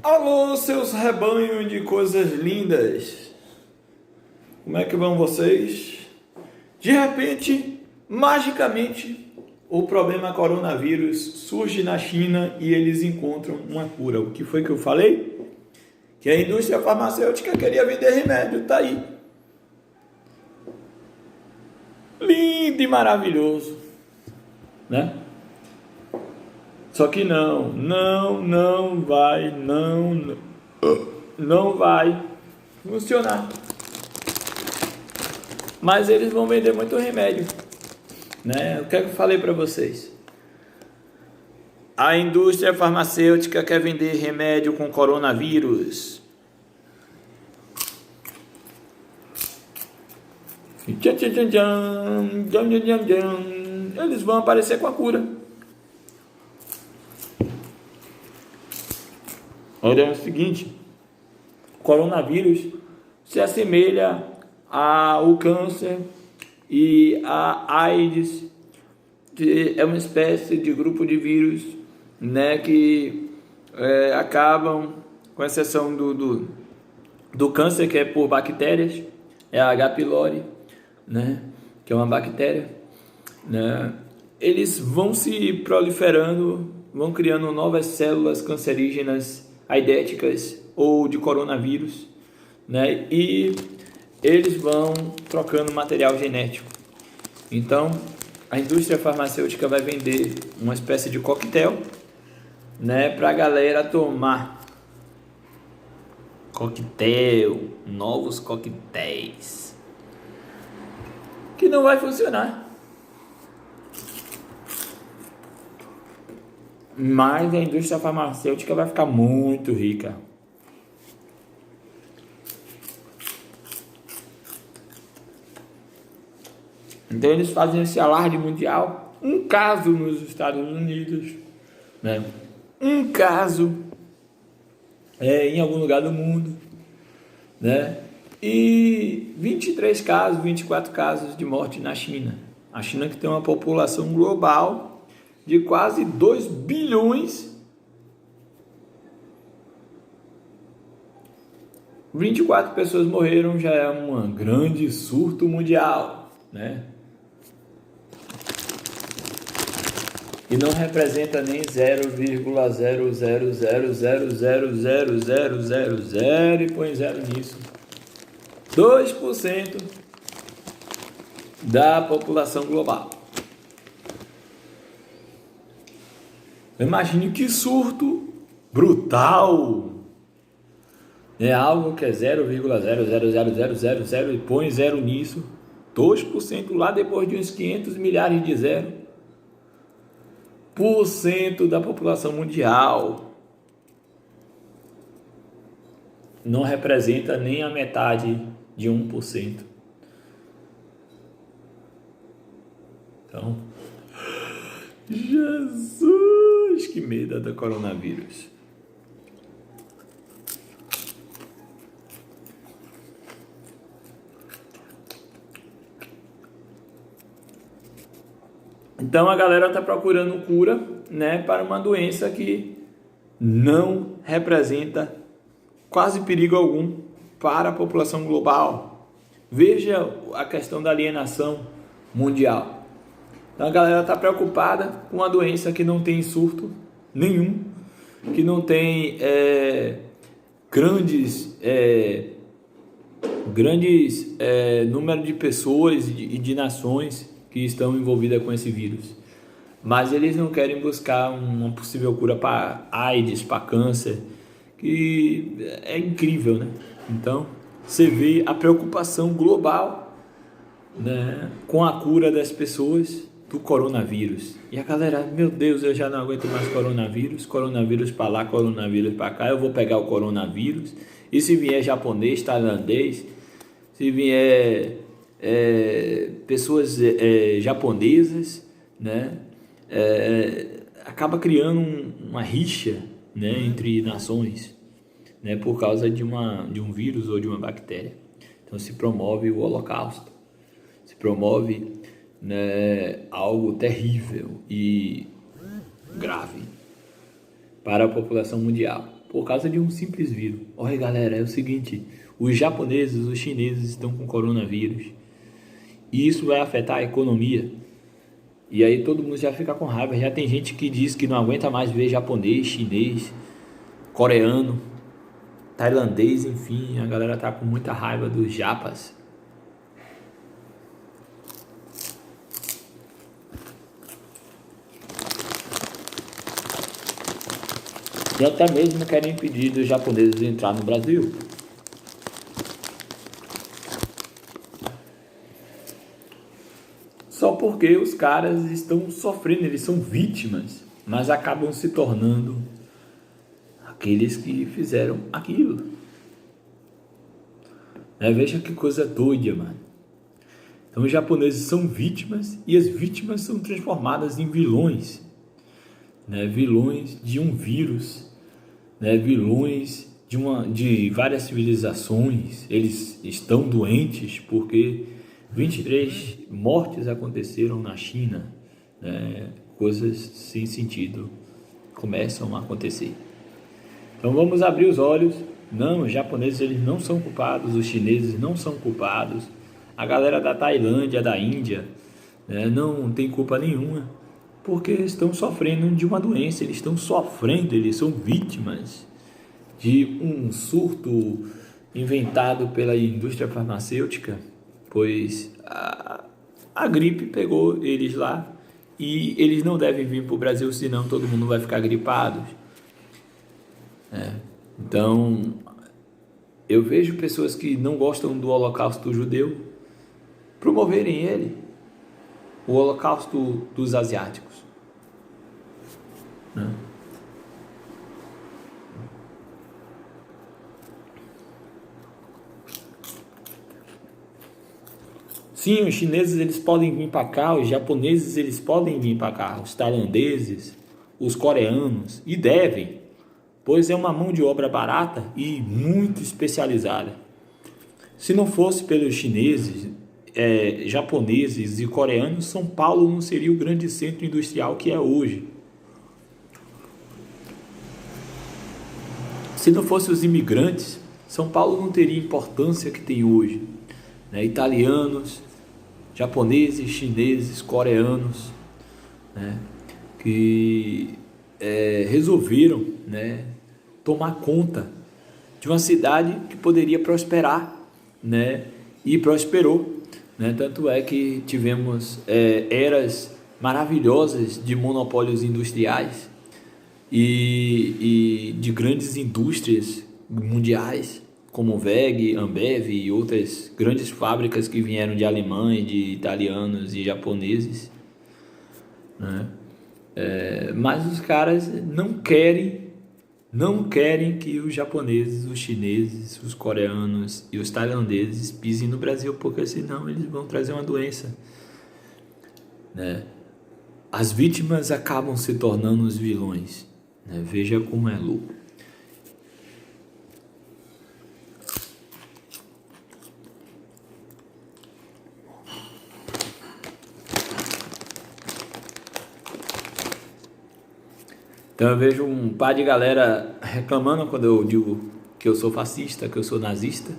Alô, seus rebanhos de coisas lindas! Como é que vão vocês? De repente, magicamente, o problema coronavírus surge na China e eles encontram uma cura. O que foi que eu falei? Que a indústria farmacêutica queria vender remédio, tá aí. Lindo e maravilhoso, né? Só que não vai funcionar. Mas eles vão vender muito remédio, né? O que é que eu falei para vocês? A indústria farmacêutica quer vender remédio com coronavírus. Eles vão aparecer com a cura. Olha, é o seguinte, o coronavírus se assemelha ao câncer e a AIDS, que é uma espécie de grupo de vírus, né, que acabam, com exceção do câncer, que é por bactérias, é a H. pylori, né, que é uma bactéria, né, eles vão se proliferando, vão criando novas células cancerígenas aidéticas ou de coronavírus, né? E eles vão trocando material genético. Então, a indústria farmacêutica vai vender uma espécie de coquetel, né, para a galera tomar. Coquetel, novos coquetéis, que não vai funcionar. Mas a indústria farmacêutica vai ficar muito rica. Então eles fazem esse alarde mundial. Um caso nos Estados Unidos, né? Um caso em algum lugar do mundo, né? E 23 casos, 24 casos de morte na China. A China, que tem uma população global de quase 2 bilhões, 24 pessoas morreram, já é um grande surto mundial, né? E não representa nem 0,000000000 e põe zero nisso. 2% da população global. Imagine que surto brutal! É algo que é 0,0000000 e põe zero nisso. 2% lá depois de uns 500 milhares de zero. Por cento da população mundial. Não representa nem a metade de 1%. Então, Jesus, que medo do coronavírus. Então a galera está procurando cura, né, para uma doença que não representa quase perigo algum para a população global. Veja a questão da alienação mundial. Então a galera está preocupada com uma doença que não tem surto nenhum, que não tem grandes número de pessoas e de nações que estão envolvidas com esse vírus. Mas eles não querem buscar uma possível cura para AIDS, para câncer, que é incrível, né? Então, você vê a preocupação global, né, com a cura das pessoas do coronavírus. E a galera, meu Deus, eu já não aguento mais coronavírus para lá, coronavírus para cá, eu vou pegar o coronavírus, e se vier japonês, tailandês, se vier pessoas japonesas, né, acaba criando uma rixa, né, entre nações, né, por causa de um vírus ou de uma bactéria. Então se promove o holocausto, se promove, né, algo terrível e grave para a população mundial. por causa de um simples vírus. Olha, galera, é o seguinte, os japoneses, os chineses estão com coronavírus. E isso vai afetar a economia. E aí todo mundo já fica com raiva. Já tem gente que diz que não aguenta mais ver japonês, chinês, coreano, tailandês, enfim. A galera tá com muita raiva dos japas. E até mesmo querem impedir dos japoneses de entrar no Brasil. Só porque os caras estão sofrendo, eles são vítimas, mas acabam se tornando aqueles que fizeram aquilo. Veja que coisa doida, mano. Então os japoneses são vítimas e as vítimas são transformadas em vilões. Vilões de um vírus, vilões de várias civilizações. Eles estão doentes porque 23 mortes aconteceram na China, coisas sem sentido começam a acontecer. Então vamos abrir os olhos. Não, os japoneses eles não são culpados, os chineses não são culpados, a galera da Tailândia, da Índia, não tem culpa nenhuma, porque estão sofrendo de uma doença, eles estão sofrendo, eles são vítimas de um surto inventado pela indústria farmacêutica, pois a gripe pegou eles lá e eles não devem vir para o Brasil, senão todo mundo vai ficar gripado. Então, eu vejo pessoas que não gostam do Holocausto judeu promoverem ele, o Holocausto dos asiáticos. Sim, os chineses eles podem vir para cá, os japoneses eles podem vir para cá, os tailandeses, os coreanos, e devem, pois é uma mão de obra barata e muito especializada. Se não fosse pelos chineses, japoneses e coreanos, São Paulo não seria o grande centro industrial que é hoje. Se não fossem os imigrantes, São Paulo não teria a importância que tem hoje. Italianos, japoneses, chineses, coreanos, que resolveram tomar conta de uma cidade que poderia prosperar, e prosperou, tanto é que tivemos eras maravilhosas de monopólios industriais e de grandes indústrias mundiais, como WEG, Ambev e outras grandes fábricas que vieram de alemães, de italianos e japoneses, mas os caras não querem que os japoneses, os chineses, os coreanos e os tailandeses pisem no Brasil, porque senão eles vão trazer uma doença. As vítimas acabam se tornando os vilões. Veja como é louco. Então eu vejo um par de galera reclamando quando eu digo que eu sou fascista, que eu sou nazista,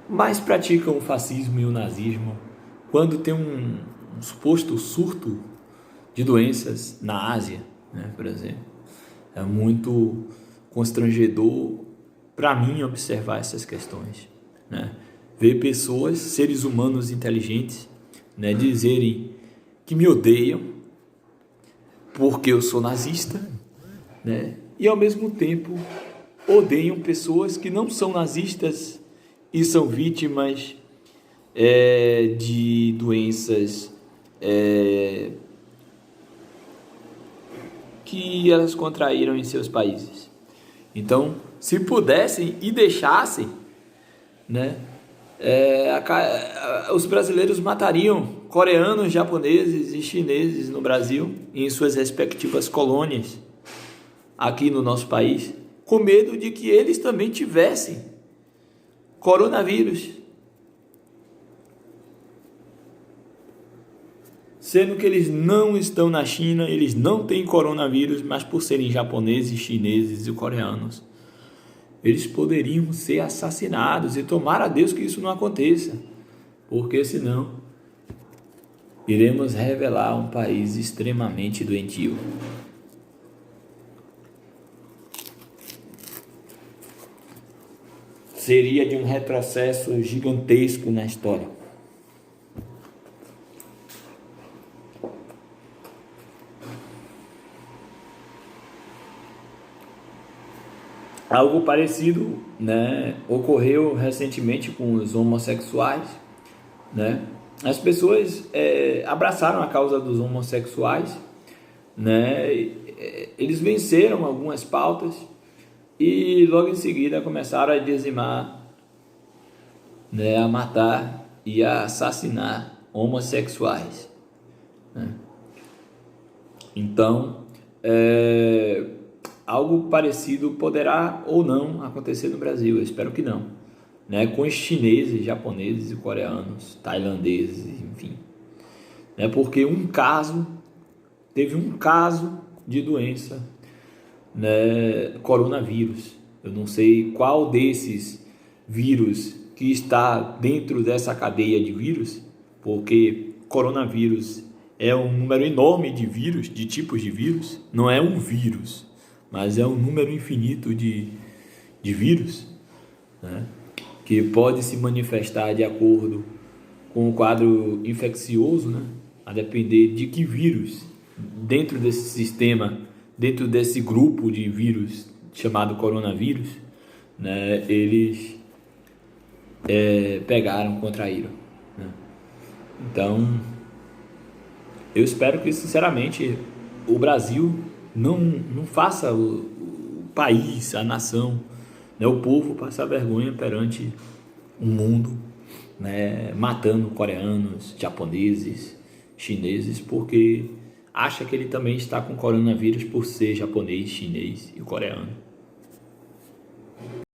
mas praticam o fascismo e o nazismo quando tem um suposto surto de doenças na Ásia, por exemplo. É muito constrangedor para mim observar essas questões. Ver pessoas, seres humanos inteligentes, dizerem que me odeiam porque eu sou nazista, e ao mesmo tempo odeiam pessoas que não são nazistas e são vítimas de doenças que elas contraíram em seus países. Então, se pudessem e deixassem, os brasileiros matariam coreanos, japoneses e chineses no Brasil, em suas respectivas colônias, aqui no nosso país, com medo de que eles também tivessem coronavírus. Sendo que eles não estão na China, eles não têm coronavírus, mas por serem japoneses, chineses e coreanos, eles poderiam ser assassinados, e tomara a Deus que isso não aconteça, porque senão iremos revelar um país extremamente doentio. Seria de um retrocesso gigantesco na história. Algo parecido, né, ocorreu recentemente com os homossexuais, né? As pessoas abraçaram a causa dos homossexuais, né? Eles venceram algumas pautas e logo em seguida começaram a dizimar, né, a matar e a assassinar homossexuais, né? Então, algo parecido poderá ou não acontecer no Brasil, eu espero que não, né? Com os chineses, japoneses e coreanos, tailandeses, enfim, né? Porque teve um caso de doença, né, coronavírus. Eu não sei qual desses vírus que está dentro dessa cadeia de vírus, porque coronavírus é um número enorme de vírus, de tipos de vírus. Não é um vírus, mas é um número infinito de vírus, né, que pode se manifestar de acordo com o quadro infeccioso, né, a depender de que vírus dentro desse sistema, dentro desse grupo de vírus chamado coronavírus, né, eles pegaram, contraíram, né? Então, eu espero que, sinceramente, o Brasil não faça o país, a nação, né, o povo passar vergonha perante o mundo, né, matando coreanos, japoneses, chineses, porque acha que ele também está com coronavírus por ser japonês, chinês e coreano.